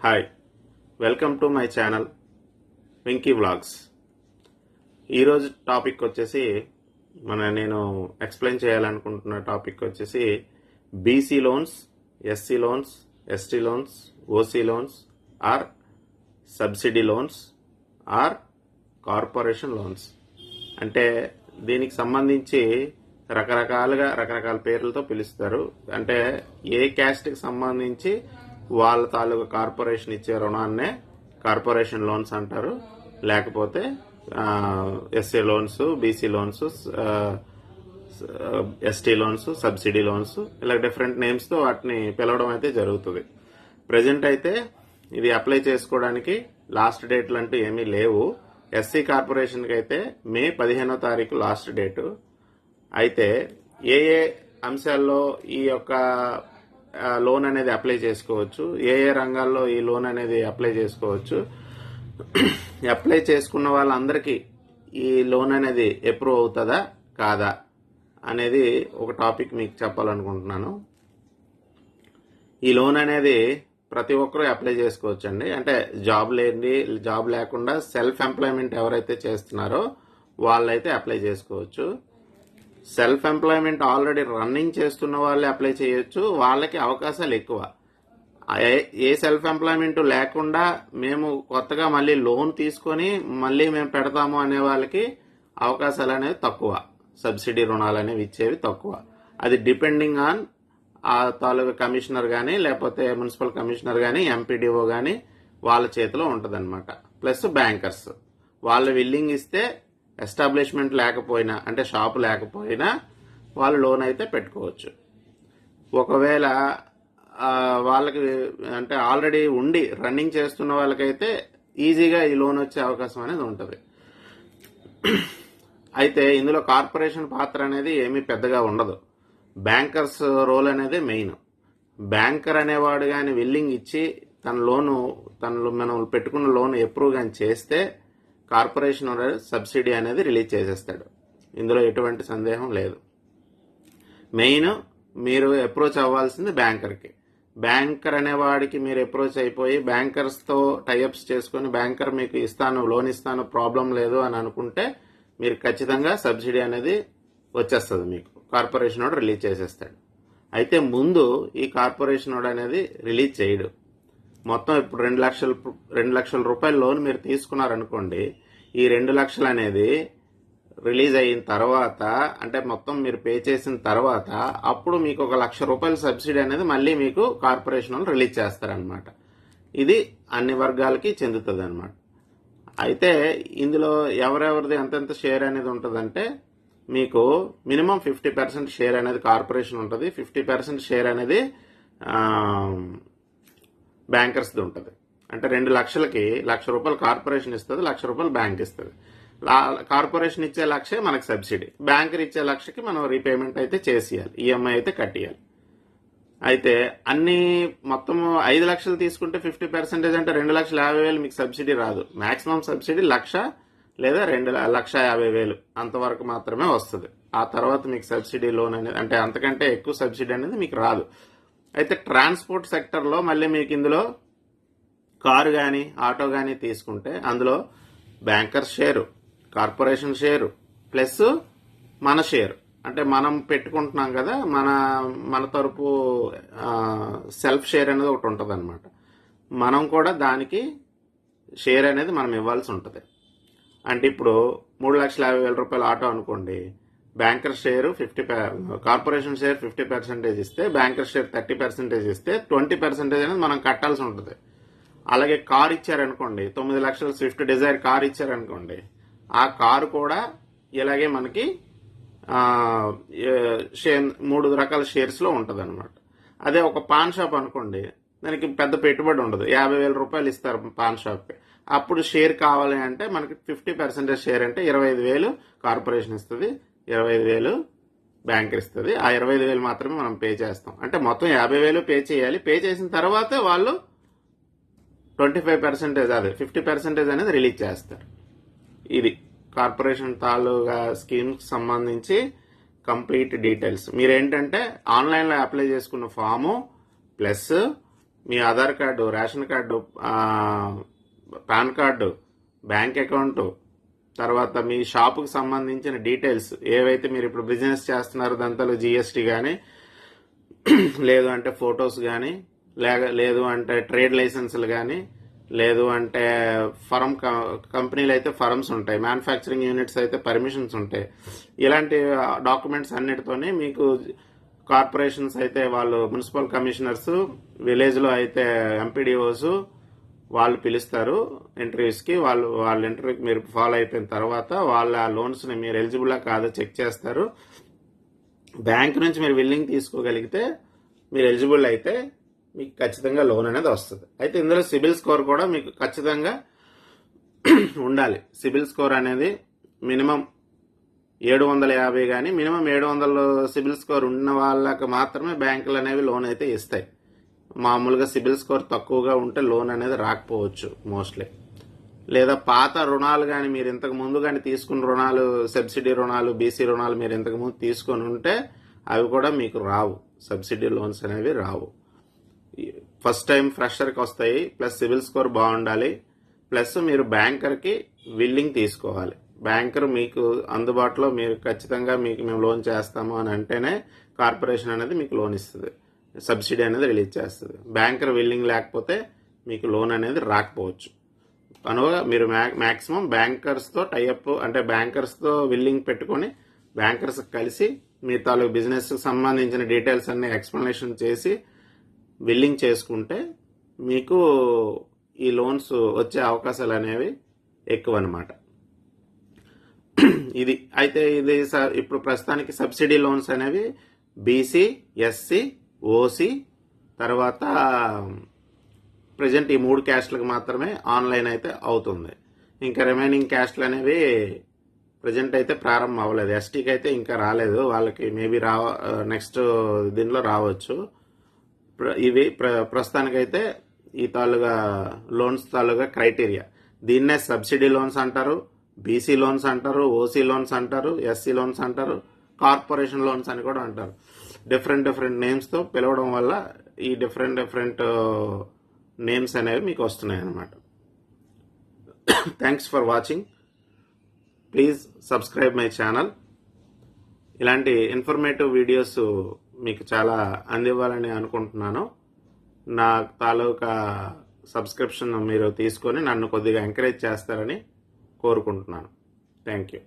Hi, welcome to my channel Venky vlogs. ఈరోజు topic వచ్చేసి నేను ఎక్స్ప్లెయిన్ చేయాలనుకుంటున్న టాపిక్ వచ్చేసి BC loans, SC loans, ST loans, OC loans or subsidy loans or corporation loans. అంటే దీనికి సంబంధించి రకరకాల పేర్లతో పిలుస్తారు. అంటే ఏ క్యాస్ట్కి సంబంధించి వాళ్ళ తాలూకు కార్పొరేషన్ ఇచ్చే రుణాన్నే కార్పొరేషన్ లోన్స్ అంటారు. లేకపోతే SC loans, BC loans, ST loans, subsidy loans, ఇలా డిఫరెంట్ నేమ్స్తో వాటిని పిలవడం అయితే జరుగుతుంది. ప్రజెంట్ అయితే ఇది అప్లై చేసుకోవడానికి లాస్ట్ డేట్లు అంటూ ఏమీ లేవు. ఎస్సీ కార్పొరేషన్కి అయితే మే 15వ తారీఖు లాస్ట్ డేటు. అయితే ఏ అంశాల్లో ఈ యొక్క లోన్ అనేది అప్లై చేసుకోవచ్చు, ఏ రంగాల్లో ఈ లోన్ అనేది అప్లై చేసుకోవచ్చు, అప్లై చేసుకున్న వాళ్ళందరికీ ఈ లోన్ అనేది అప్రూవ్ అవుతుందా కాదా అనేది ఒక టాపిక్ మీకు చెప్పాలనుకుంటున్నాను. ఈ లోన్ అనేది ప్రతి ఒక్కరూ అప్లై చేసుకోవచ్చు అండి. అంటే జాబ్ లేకుండా సెల్ఫ్ ఎంప్లాయ్మెంట్ ఎవరైతే చేస్తున్నారో వాళ్ళైతే అప్లై చేసుకోవచ్చు. సెల్ఫ్ ఎంప్లాయ్మెంట్ ఆల్రెడీ రన్నింగ్ చేస్తున్న వాళ్ళే అప్లై చేయొచ్చు. వాళ్ళకి అవకాశాలు ఎక్కువ. ఏ సెల్ఫ్ ఎంప్లాయ్మెంట్ లేకుండా మేము కొత్తగా మళ్ళీ లోన్ తీసుకొని మళ్ళీ మేము పెడతాము అనే వాళ్ళకి అవకాశాలు అనేవి తక్కువ. సబ్సిడీ రుణాలు అనేవి ఇచ్చేవి తక్కువ. అది డిపెండింగ్ ఆన్ ఆ తాలూకా కమిషనర్ కానీ, లేకపోతే మున్సిపల్ కమిషనర్ కానీ, ఎంపీడీఓ కానీ వాళ్ళ చేతిలో ఉంటుందన్నమాట. ప్లస్ బ్యాంకర్స్ వాళ్ళు విల్లింగ్ ఇస్తే, ఎస్టాబ్లిష్మెంట్ లేకపోయినా అంటే షాప్ లేకపోయినా వాళ్ళు లోన్ అయితే పెట్టుకోవచ్చు. ఒకవేళ వాళ్ళకి అంటే ఆల్రెడీ ఉండి రన్నింగ్ చేస్తున్న వాళ్ళకైతే ఈజీగా ఈ లోన్ వచ్చే అవకాశం అనేది ఉంటుంది. అయితే ఇందులో కార్పొరేషన్ పాత్ర అనేది ఏమీ పెద్దగా ఉండదు. బ్యాంకర్స్ రోల్ అనేది మెయిన్. బ్యాంకర్ అనేవాడు కానీ విల్లింగ్ ఇచ్చి మనం పెట్టుకున్న లోన్ అప్రూవ్ కానీ చేస్తే కార్పొరేషన్ సబ్సిడీ అనేది రిలీజ్ చేసేస్తాడు. ఇందులో ఎటువంటి సందేహం లేదు. మెయిన్ మీరు అప్రోచ్ అవ్వాల్సింది బ్యాంకర్కి. బ్యాంకర్ అనేవాడికి మీరు అప్రోచ్ అయిపోయి బ్యాంకర్స్తో టైఅప్స్ చేసుకుని బ్యాంకర్ మీకు లోన్ ఇస్తాను, ప్రాబ్లం లేదు అని అనుకుంటే మీరు ఖచ్చితంగా సబ్సిడీ అనేది వచ్చేస్తుంది. మీకు కార్పొరేషన్ వాడు రిలీజ్ చేసేస్తాడు. అయితే ముందు ఈ కార్పొరేషన్ వాడు అనేది రిలీజ్ చేయడు. మొత్తం ఇప్పుడు 2 లక్షల రూపాయల లోన్ మీరు తీసుకున్నారనుకోండి. ఈ 2 లక్షలు అనేది రిలీజ్ అయిన తర్వాత, అంటే మొత్తం మీరు పే చేసిన తర్వాత, అప్పుడు మీకు 1 లక్ష రూపాయల సబ్సిడీ అనేది మళ్ళీ మీకు కార్పొరేషన్ వాళ్ళు రిలీజ్ చేస్తారనమాట. ఇది అన్ని వర్గాలకి చెందుతుంది అనమాట. అయితే ఇందులో ఎవరెవరిది ఎంతెంత షేర్ అనేది ఉంటుందంటే, మీకు మినిమం 50% షేర్ అనేది కార్పొరేషన్ ఉంటుంది, 50% షేర్ అనేది బ్యాంకర్స్ది ఉంటుంది. అంటే 2 లక్షలకి 1 లక్ష రూపాయలు కార్పొరేషన్ ఇస్తుంది, 1 లక్ష రూపాయలు బ్యాంక్ ఇస్తుంది. కార్పొరేషన్ ఇచ్చే లక్షే మనకి సబ్సిడీ, బ్యాంకర్ ఇచ్చే లక్షకి మనం రీపేమెంట్ అయితే చేసేయాలి, ఈఎంఐ అయితే కట్టేయాలి. అయితే మొత్తం 5 లక్షలు తీసుకుంటే 50% అంటే 2,50,000 మీకు సబ్సిడీ రాదు. మాక్సిమం సబ్సిడీ 1,00,000 లేదా 2,50,000 అంతవరకు మాత్రమే వస్తుంది. ఆ తర్వాత మీకు సబ్సిడీ లోన్ అనేది అంటే అంతకంటే ఎక్కువ సబ్సిడీ అనేది మీకు రాదు. అయితే ట్రాన్స్పోర్ట్ సెక్టర్లో మళ్ళీ మీకు ఇందులో కారు కానీ ఆటో కానీ తీసుకుంటే అందులో banker share, corporation share, plus మన షేరు. అంటే మనం పెట్టుకుంటున్నాం కదా, మన తరపు సెల్ఫ్ షేర్ అనేది ఒకటి ఉంటుంది అనమాట. మనం కూడా దానికి షేర్ అనేది మనం ఇవ్వాల్సి ఉంటుంది. అంటే ఇప్పుడు 3,50,000 రూపాయల ఆటో అనుకోండి, బ్యాంకర్ షేర్ కార్పొరేషన్ షేర్ 50% ఇస్తే, బ్యాంకర్ షేర్ 30% ఇస్తే 20% అనేది మనం కట్టాల్సి ఉంటుంది. అలాగే కార్ ఇచ్చారనుకోండి, 9 లక్షల స్విఫ్ట్ డిజైర్ కార్ ఇచ్చారనుకోండి, ఆ కారు కూడా ఇలాగే మనకి 3 రకాల షేర్స్ లో ఉంటుంది అనమాట. అదే ఒక పాన్ షాప్ అనుకోండి, దానికి పెద్ద పెట్టుబడి ఉండదు, 50,000 రూపాయలు ఇస్తారు పాన్ షాప్కి. అప్పుడు షేర్ కావాలి అంటే మనకి 50% షేర్ అంటే 25,000 కార్పొరేషన్ ఇస్తుంది, 25,000 బ్యాంక్ ఇస్తుంది. ఆ 25,000 మాత్రమే మనం పే చేస్తాం. అంటే మొత్తం 50,000 పే చేయాలి. పే చేసిన తర్వాతే వాళ్ళు 25% అదే 50% అనేది రిలీజ్ చేస్తారు. ఇది కార్పొరేషన్ తాలూగా స్కీమ్కి సంబంధించి కంప్లీట్ డీటెయిల్స్. మీరేంటంటే ఆన్లైన్లో అప్లై చేసుకున్న ఫాము ప్లస్ మీ Aadhaar card, ration card, PAN card, bank account, తర్వాత మీ షాపుకి సంబంధించిన డీటెయిల్స్ ఏవైతే మీరు ఇప్పుడు బిజినెస్ చేస్తున్నారో దాంతో జిఎస్టీ కానీ, లేదు అంటే ఫొటోస్ కానీ, లేదు అంటే ట్రేడ్ లైసెన్సులు కానీ, లేదు అంటే కంపెనీలు అయితే ఫరమ్స్ ఉంటాయి, మ్యానుఫ్యాక్చరింగ్ యూనిట్స్ అయితే పర్మిషన్స్ ఉంటాయి. ఇలాంటి డాక్యుమెంట్స్ అన్నిటితోనే మీకు కార్పొరేషన్స్ అయితే వాళ్ళు మున్సిపల్ కమిషనర్స్, విలేజ్లో అయితే ఎంపీడీఓస్ వాళ్ళు పిలుస్తారు ఇంటర్వ్యూస్కి. వాళ్ళ ఇంటర్వ్యూకి మీరు ఫాలో అయిపోయిన తర్వాత వాళ్ళ లోన్స్ని మీరు ఎలిజిబుల్లా కాదో చెక్ చేస్తారు. బ్యాంక్ నుంచి మీరు విల్లింగ్ తీసుకోగలిగితే, మీరు ఎలిజిబుల్ అయితే మీకు ఖచ్చితంగా లోన్ అనేది వస్తుంది. అయితే ఇందులో సిబిల్ స్కోర్ కూడా మీకు ఖచ్చితంగా ఉండాలి. సిబిల్ స్కోర్ అనేది మినిమం 750 కానీ, మినిమం 700 సిబిల్ స్కోర్ ఉన్న వాళ్ళకి మాత్రమే బ్యాంకులు అనేవి లోన్ అయితే ఇస్తాయి. మామూలుగా సిబిల్ స్కోర్ తక్కువగా ఉంటే లోన్ అనేది రాకపోవచ్చు మోస్ట్లీ. లేదా పాత రుణాలు కానీ మీరు ఇంతకు ముందు కానీ తీసుకున్న రుణాలు, సబ్సిడీ రుణాలు, బీసీ రుణాలు మీరు ఇంతకు ముందు తీసుకొని ఉంటే అవి కూడా మీకు రావు. సబ్సిడీ లోన్స్ అనేవి రావు. ఫస్ట్ టైం ఫ్రెషర్కి వస్తాయి. ప్లస్ సిబిల్ స్కోర్ బాగుండాలి. ప్లస్ మీరు బ్యాంకర్కి విల్లింగ్ తీసుకోవాలి. బ్యాంకర్ మీకు అందుబాటులో, మీరు ఖచ్చితంగా మీకు మేము లోన్ చేస్తాము అని అంటేనే కార్పొరేషన్ అనేది మీకు లోన్ ఇస్తుంది, సబ్సిడీ అనేది రిలీజ్ చేస్తుంది. బ్యాంకర్ విల్లింగ్ లేకపోతే మీకు లోన్ అనేది రాకపోవచ్చు. కనుక మీరు మ్యాక్సిమం బ్యాంకర్స్తో టైఅప్, అంటే బ్యాంకర్స్తో విల్లింగ్ పెట్టుకొని బ్యాంకర్స్ కలిసి మీ తాలూకు బిజినెస్కి సంబంధించిన డీటెయిల్స్ అన్ని ఎక్స్ప్లెనేషన్ చేసి విల్లింగ్ చేసుకుంటే మీకు ఈ లోన్స్ వచ్చే అవకాశాలు అనేవి ఎక్కువ అన్నమాట. ఇది అయితే ఇది ఇప్పుడు ప్రస్తుతానికి సబ్సిడీ లోన్స్ అనేవి బీసీ, ఎస్సీ, ఓసీ, తర్వాత ప్రజెంట్ ఈ 3 క్యాస్ట్లకు మాత్రమే ఆన్లైన్ అయితే అవుతుంది. ఇంకా రిమైనింగ్ క్యాస్ట్లు అనేవి ప్రజెంట్ అయితే ప్రారంభం అవ్వలేదు. ఎస్టీకి అయితే ఇంకా రాలేదు. వాళ్ళకి మేబీ నెక్స్ట్ దీనిలో రావచ్చు. ఇవి ప్రస్తుతానికైతే ఈ తాలూగా లోన్స్ తాలూగా క్రైటీరియా. దీన్నే సబ్సిడీ లోన్స్ అంటారు, బీసీ లోన్స్ అంటారు, ఓసీ లోన్స్ అంటారు, ఎస్సీ లోన్స్ అంటారు, కార్పొరేషన్ లోన్స్ అని కూడా అంటారు. డిఫరెంట్ నేమ్స్తో పిలవడం వల్ల ఈ డిఫరెంట్ నేమ్స్ అనేవి మీకు వస్తున్నాయి అన్నమాట. Thanks for watching. Please subscribe my channel. ఇలాంటి ఇన్ఫర్మేటివ్ వీడియోస్ మీకు చాలా అందివ్వాలని అనుకుంటున్నాను. నా తాలూకా సబ్స్క్రిప్షన్ మీరు తీసుకొని నన్ను కొద్దిగా ఎంకరేజ్ చేస్తారని కోరుకుంటున్నాను. Thank you.